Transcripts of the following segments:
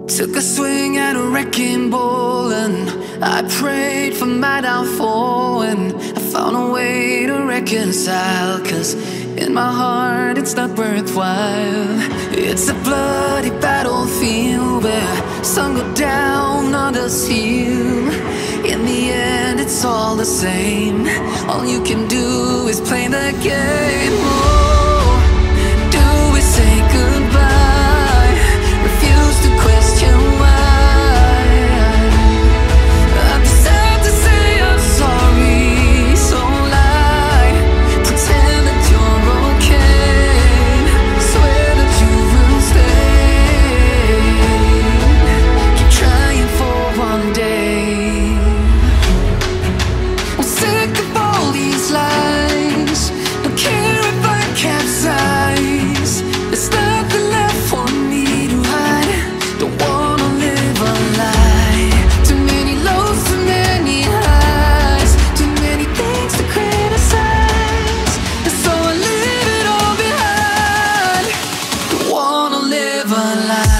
Took a swing at a wrecking ball and I prayed for my downfall, and I found a way to reconcile, 'cause in my heart it's not worthwhile. It's a bloody battlefield where some go down, others heal. In the end it's all the same. All you can do is play the game. Oh, do we say goodbye? Refuse to question why. I'm sad to say I'm sorry, so lie. Pretend that you're okay. Swear that you will stay. Keep trying for one day. I'm sick of all these lies. Don't care if I capsize. There's nothing left for me to hide. Don't wanna live a lie. Too many lows, too many highs. Too many things to criticize. And so I leave it all behind. Don't wanna live a lie.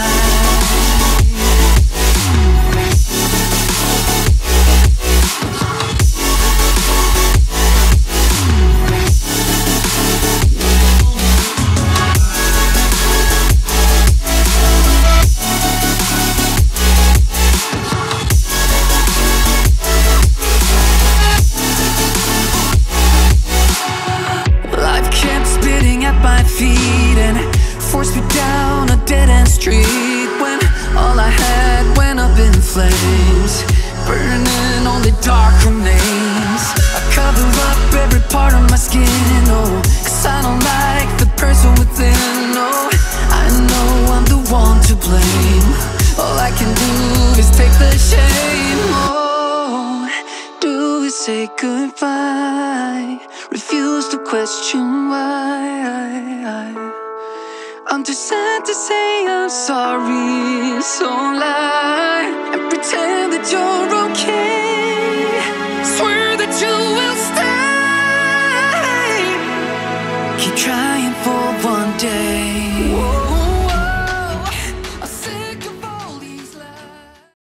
Life kept spitting at my feet and forced me down a dead-end street, when all I had went up in flames, burning only dark remains. I cover up every part of my skin, oh, 'cause I don't like the person within. Oh, I know I'm the one to blame. All I can do is take the shame. Oh, do we say goodbye? Refuse to question why. I'm too sad to say I'm sorry, so lie and pretend that you're okay. Swear that you will stay. Keep trying for one day.